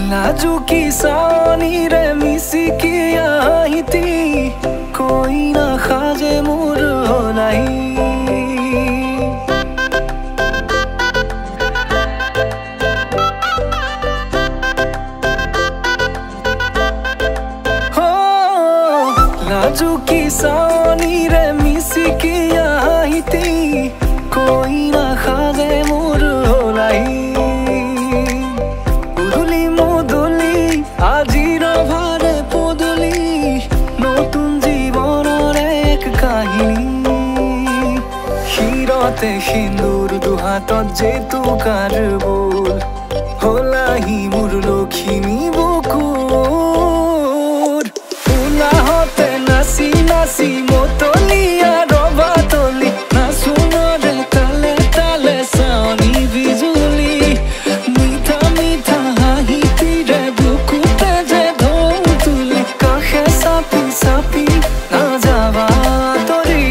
लाजुकी सानी रे मिसिकी आहिती कोई ना खाजे मोर होलाई हो लाजुकी सानी रे मिसिकी आहिती कोई ना खाजे मोर होलाई আজির ভারে পদুলি নতুন জীবনের এক কাহিনী হিরতে সিন্দুর দুহাতত যেতু কারবুল হলাহি মোর লক্ষ্মী বুকুর উলাহতে নাচি নাচি মতলিয়া রবা তলি নাচুনরে তালে তালে চাউনি বিজুলি মিঠা মিঠা হাঁহিতি রে sapi na java tori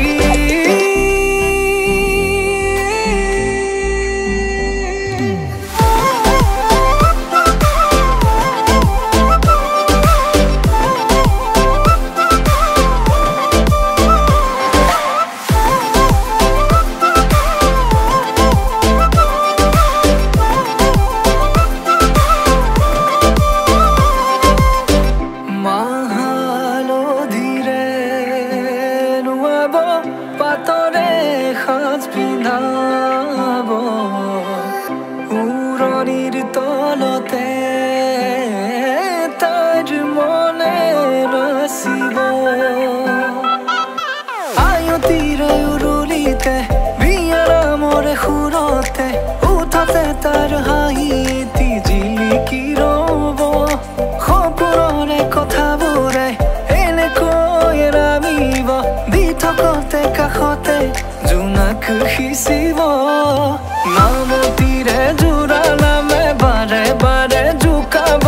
পাতরে সাজ পিন্ধাব উৰণিৰ তলতে তাইৰ মনে নাচিব আয়তিৰে উৰুলিতে বিয়াৰ মৰে সুৰতে উঠতে তাৰ হাঁহি এটি জিলিকি ৰব সপোনৰে কথাবোৰে এনেকৈ নামিব থকতে কাষতে জোনাক সিঁচিব নামতিৰে জোৰা নামে বাৰে বাৰে জোকাব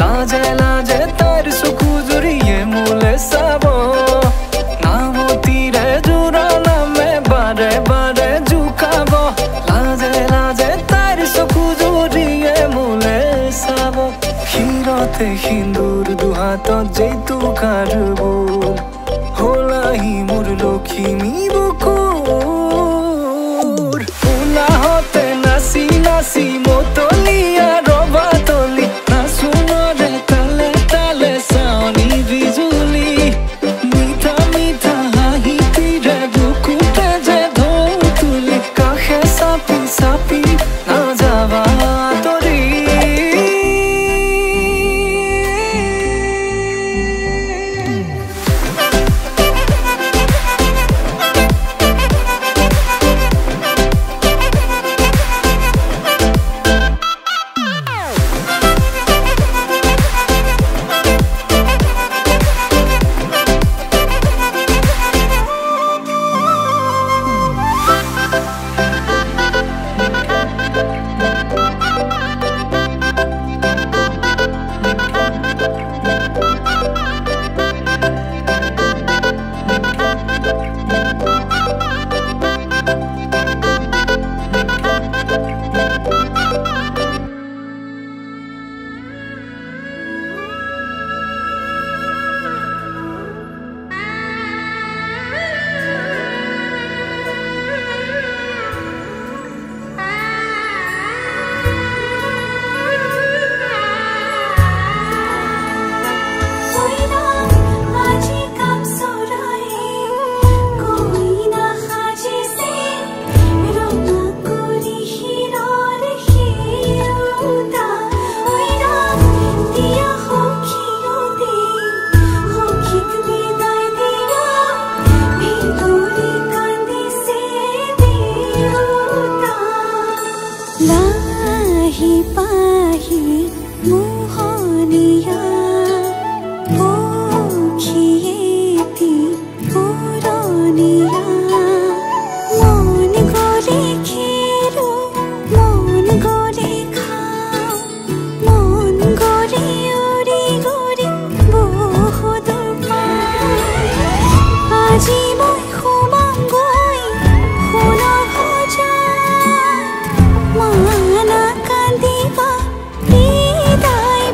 লাজে লাজে তাইৰ চকু জুৰিয়ে মোলে চাব নামতিৰে জোৰা নামে বাৰে বাৰে জোকাব লাজে লাজে তাইৰ চকু জুৰিয়ে মোলে চাব হিৰতে সিন্দুৰ দুহাতত যেতু কাৰবুল হলাহি মোৰ লক্ষ্মী বুকুৰ উলাহতে নাচি নাচি মতলিয়া ৰবা তলি নাচুনৰে তালে তালে চাউনি বিজুলি মিঠা মিঠা হাঁহিতি ৰে বুকুতে যে ঢৌ তুলি কাষে চাপি চাপি না যাবা তৰি লাহি পাহি মোহনীয়া পক্ষীয়েতি পুৰণীয়া মন গ'লে খেলো মন গ'লে খাওঁ মন গ'লে উৰি গ'লে বহুত আজি মই সোমামগৈ সোণৰ সজাত মানা কান্দিবা বিদায়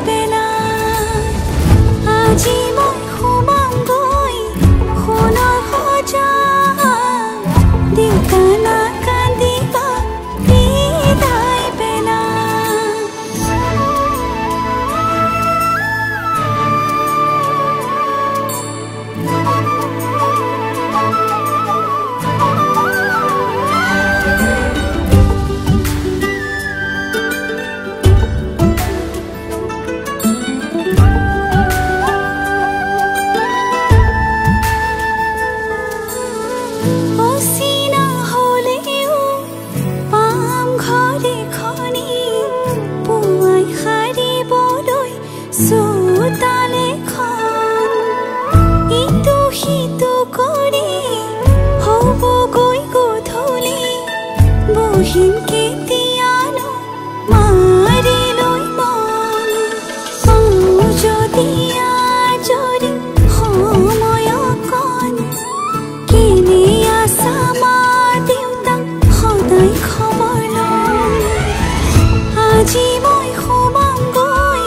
আজি মই সোমামগৈ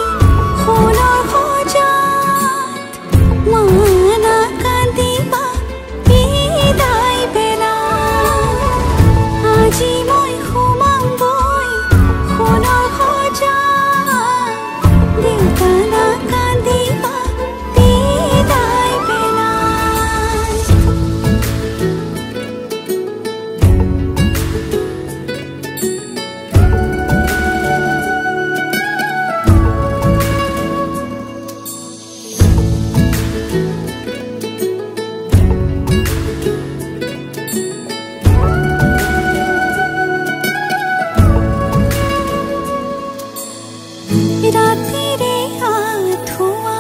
সোণৰ সজাত মানা কান্দিবা বিদায় বেলা আজি মই সোমামগৈ সোণৰ সজাত দেউতা না কান্দিবা বিদায় বেলা ৰাতিৰে আধুয়া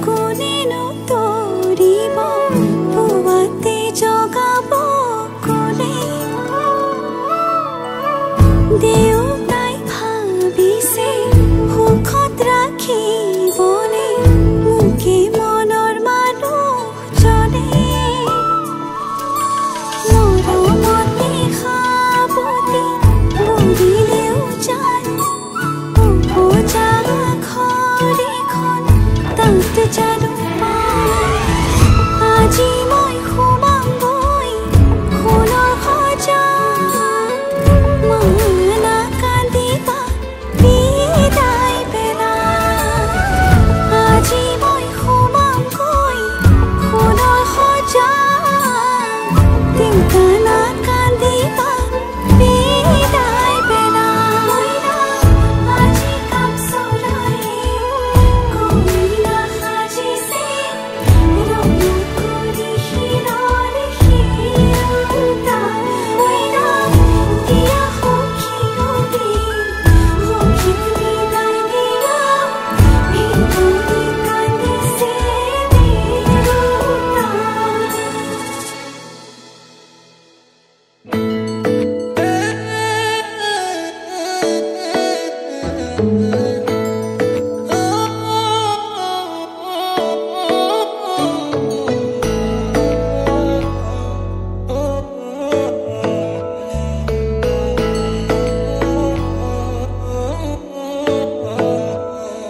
কোনেনো তৰিব পুৱাতে জগাব কোনে দেউতাই ভাবিছে সুখত ৰাখিবনে মোকে মনৰ মানুহজনে মৰমতে সাৱতি বুলিলেও যায় ঘৰিখন তাত জানো আজি মই সোমামগৈ সোণৰ সজাত মানা কান্দিবা বিদায় বেলা আজি মই সোমামগৈ সোণৰ সজাত দেউতা না কান্দিবা বিদায় বেলা আজি কাম চলাই কইনা সাজিছে ৰং কৰি শিৰৰ শিৰোতা কইনা দিয়া সখী সখীক বিদায় দিয়া ভিতৰি কান্দিছে দেউতা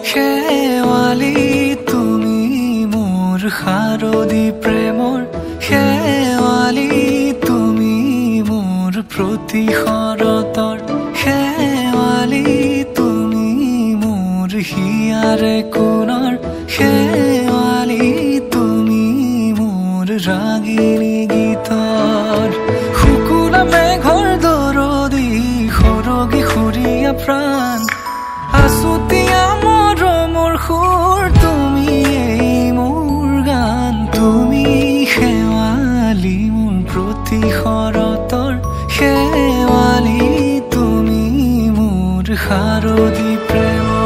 শেৱালি তুমি মোৰ শাৰদী প্ৰেমৰ শেৱালি তুমি মোৰ প্ৰতি শৰতৰ শেৱালি তুমি মোৰ হিয়াৰে কোণৰ শেৱালি তুমি মোৰ ৰাগিনী গীতৰ শুকুনা মেঘৰ দৰদি সৰগী সুৰীয়া প্ৰাণ আছুতীয়া মৰমৰ সুৰ তুমি মোৰ গান তুমি শেৱালি মোৰ প্ৰতি শৰতৰ শেৱালি তুমি মোৰ শাৰদী প্ৰেমৰ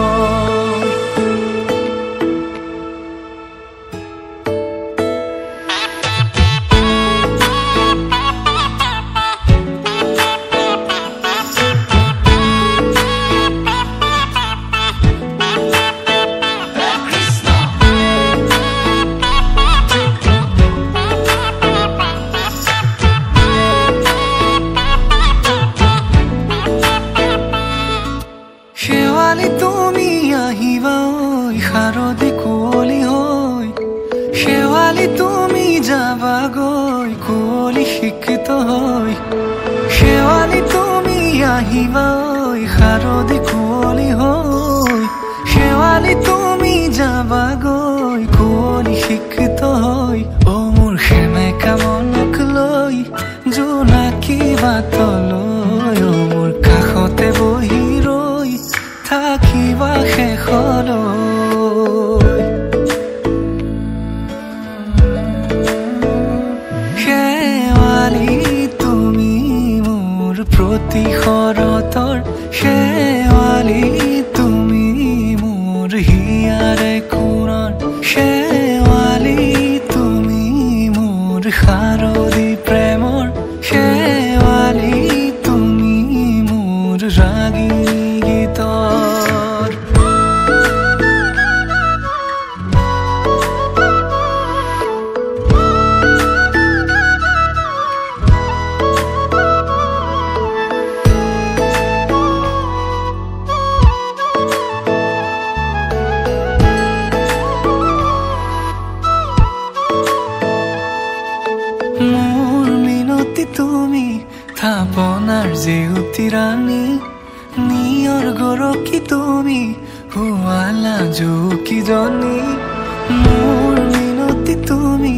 শেৱালি তুমি আহিবা ঐ শাৰদী কুঁৱলী হৈ শেৱালি তুমি যাবাগৈ কুঁৱলী শিক্ষিত হৈ শেৱালি তুমি আহিবা ঐ শাৰদী কুঁৱলী হৈ শেৱালি তুমি যাবাগৈ কুঁৱলী শিক্ষিত হৈ অ মোৰ সেমেকা মনক লৈ জোনাকী বাটলৈ অ মোৰ কাষতে বহি ৰৈ থাকিবা শেষলৈ শেৱালি তুমি মোৰ প্ৰতি শৰতৰ শেৱালি তুমি মোৰ হিয়াৰে কোণৰ শেৱালি তুমি মোৰ শাৰদী প্ৰেমৰ শেৱালি তুমি মোৰ ৰাগিনী গীতৰ গৰকি তুমি শুৱালা জুকি জনী মোৰ মিনতি তুমি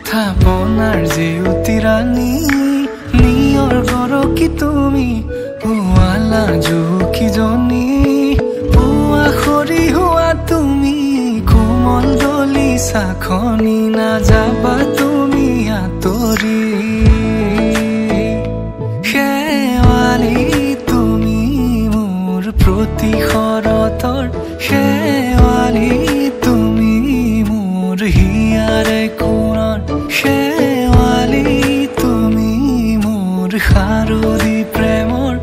থাপনাৰ জেউতি ৰাণী নিয়ৰ গৰকি তুমি শুৱালা জুকি জনী পুৱা খৰি হোৱা তুমি কোমল দলি চাখনি নাযাবা তুমি আঁতৰি শেৱালি তুমি মোৰ প্ৰতি শৰতৰ শেৱালি তুমি মোৰ হিয়াৰে কোণৰ শেৱালি তুমি মোৰ শাৰদী প্ৰেমৰ